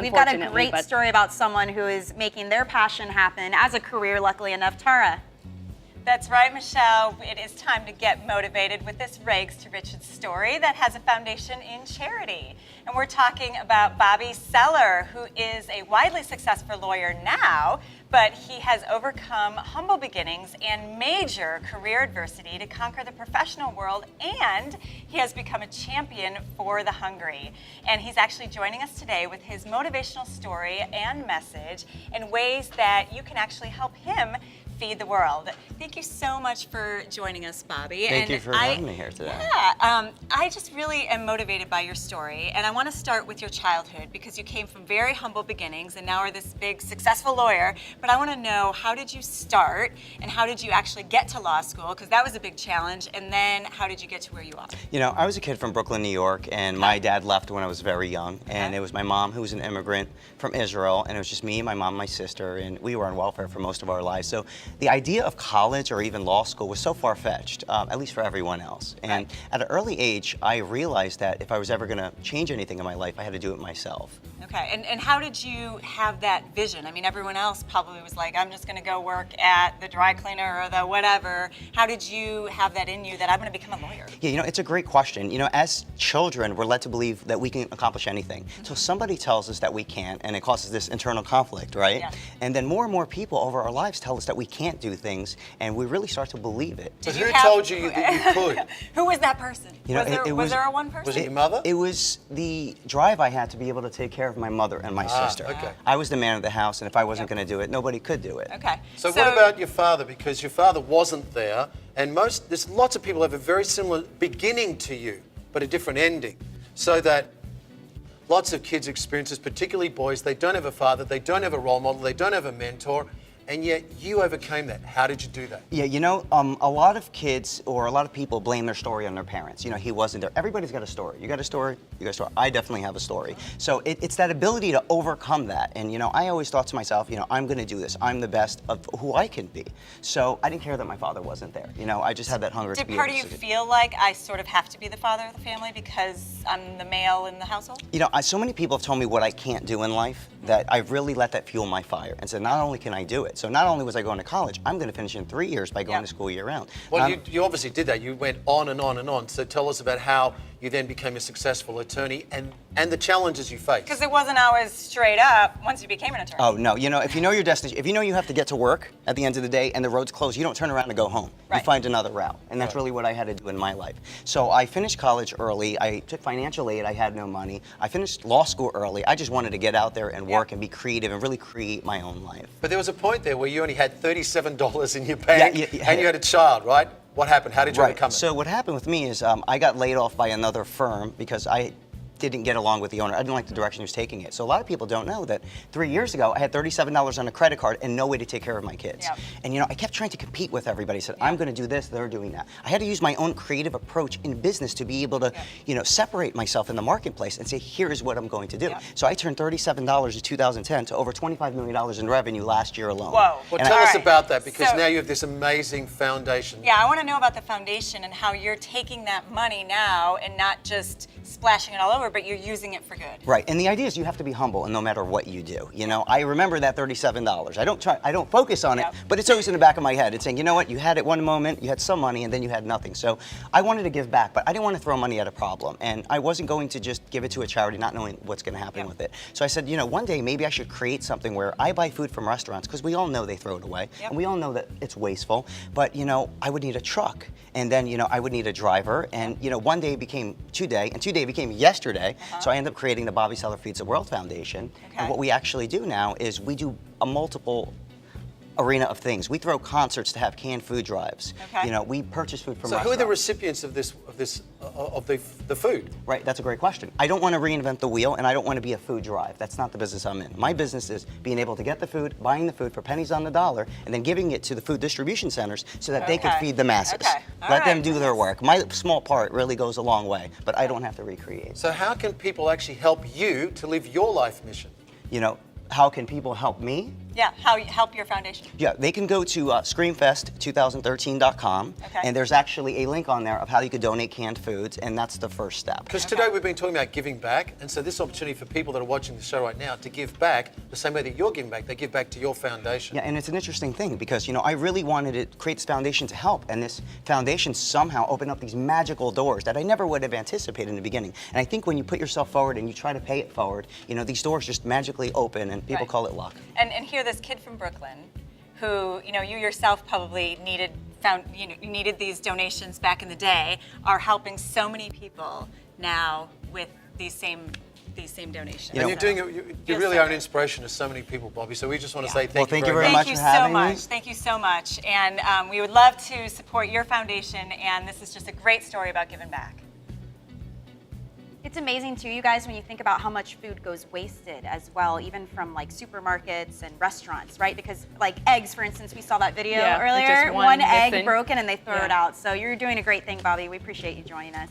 We've got a unfortunately, great story about someone who is making their passion happen as a career, luckily enough. Tara. That's right, Michelle. It is time to get motivated with this Rags to Riches story that has a foundation in charity. And we're talking about Bobbie Seller, who is a widely successful lawyer now, but he has overcome humble beginnings and major career adversity to conquer the professional world, and he has become a champion for the hungry. And he's actually joining us today with his motivational story and message in ways that you can actually help him feed the world. Thank you so much for joining us, Bobbie. Thank you for having me here today. Yeah, I just really am motivated by your story, and I want to start with your childhood because you came from very humble beginnings and now are this big successful lawyer. But I want to know, how did you start and how did you actually get to law school? Because that was a big challenge. And then how did you get to where you are? You know, I was a kid from Brooklyn, New York, and my dad left when I was very young. And it was my mom who was an immigrant from Israel, and it was just me, my mom, and my sister, and we were on welfare for most of our lives. So the idea of college or even law school was so far-fetched, at least for everyone else. And at an early age, I realized that if I was ever going to change anything in my life, I had to do it myself. Okay, and how did you have that vision? I mean, everyone else probably was like, I'm just going to go work at the dry cleaner or the whatever. How did you have that in you that I'm going to become a lawyer? Yeah, you know, it's a great question. You know, as children, we're led to believe that we can accomplish anything. So somebody tells us that we can't, and it causes this internal conflict, right? Yeah. And then more and more people over our lives tell us that we can't do things, and we really start to believe it. But who told you that you could? Who was that person? You know, was there a one person? Was it your mother? It was the drive I had to be able to take care of my mother and my sister. Okay. I was the man of the house, and if I wasn't going to do it, nobody could do it. Okay. So what about your father? Because your father wasn't there, and there's lots of people who have a very similar beginning to you, but a different ending. So that lots of kids experience this, particularly boys, they don't have a father, they don't have a role model, they don't have a mentor, and yet you overcame that. How did you do that? Yeah, you know, a lot of kids or a lot of people blame their story on their parents. You know, he wasn't there. Everybody's got a story. You got a story, you got a story. I definitely have a story. So it's that ability to overcome that. And, you know, I always thought to myself, you know, I'm going to do this. I'm the best of who I can be. So I didn't care that my father wasn't there. You know, I just had that hunger to be able to. Did part of you feel like I sort of have to be the father of the family because I'm the male in the household? You know, so many people have told me what I can't do in life that I've really let that fuel my fire and said, not only can I do it, so not only was I going to college, I'm going to finish in 3 years by going to school year round. Well, you obviously did that. You went on and on and on. So tell us about how you then became a successful attorney and the challenges you faced. Because it wasn't always straight up once you became an attorney. Oh, no. You know, if you know your destination, if you know you have to get to work at the end of the day and the road's closed, you don't turn around and go home. Right. You find another route. And that's really what I had to do in my life. So I finished college early. I took financial aid. I had no money. I finished law school early. I just wanted to get out there and work and be creative and really create my own life. But there was a point there where you only had $37 in your bank Yeah. and you had a child, right? What happened? How did you overcome it? So what happened with me is I got laid off by another firm because I didn't get along with the owner. I didn't like the direction he was taking it. So a lot of people don't know that 3 years ago, I had $37 on a credit card and no way to take care of my kids. Yep. And you know, I kept trying to compete with everybody. I said, I'm going to do this, they're doing that. I had to use my own creative approach in business to be able to, you know, separate myself in the marketplace and say, here's what I'm going to do. So I turned $37 in 2010 to over $25 million in revenue last year alone. Whoa. Well, And tell us right. about that, because So- now you have this amazing foundation. Yeah, I want to know about the foundation and how you're taking that money now and not just splashing it all over, but you're using it for good. Right, and the idea is you have to be humble, and no matter what you do. You know, I remember that $37. I don't focus on it, but it's always in the back of my head. It's saying, you know what, you had it one moment, you had some money, and then you had nothing. So I wanted to give back, but I didn't want to throw money at a problem, and I wasn't going to just give it to a charity not knowing what's going to happen with it. So I said, you know, one day maybe I should create something where I buy food from restaurants, because we all know they throw it away, and we all know that it's wasteful, but, you know, I would need a truck, and then, you know, I would need a driver, and, you know, one day became today, and today became yesterday. So I ended up creating the Bobbie Seller Feeds the World Foundation. And what we actually do now is we do a multiple arena of things. We throw concerts to have canned food drives. Okay. You know, we purchase food from So who are the restaurants. recipients of the food? Right, that's a great question. I don't want to reinvent the wheel, and I don't want to be a food drive. That's not the business I'm in. My business is being able to get the food, buying the food for pennies on the dollar, and then giving it to the food distribution centers so that they can feed the masses. Let them do their work. My small part really goes a long way, but I don't have to recreate. So how can people actually help you to live your life mission? You know, how can people help me? Yeah, how you help your foundation. Yeah, they can go to screamfest2013.com, Okay. and there's actually a link on there of how you could donate canned foods, and that's the first step. Because today we've been talking about giving back, and so this opportunity for people that are watching the show right now to give back the same way that you're giving back, they give back to your foundation. Yeah, and it's an interesting thing because, I really wanted to create this foundation to help, and this foundation somehow opened up these magical doors that I never would have anticipated in the beginning. And I think when you put yourself forward and you try to pay it forward, these doors just magically open, and people Right. call it luck. And here, this kid from Brooklyn, who you yourself probably needed these donations back in the day, are helping so many people now with these same donations. And you're doing you really so are an good. inspiration to so many people, Bobbie. So we just want to Yeah. say Well, thank you very very much. Thank you for having so me. much. Thank you so much. And we would love to support your foundation, and this is just a great story about giving back. It's amazing too, you guys, when you think about how much food goes wasted as well, even from like supermarkets and restaurants, right? Because like eggs, for instance, we saw that video Yeah, with earlier. just One egg missing. broken and they throw it Yeah. out. So you're doing a great thing, Bobbie. We appreciate you joining us.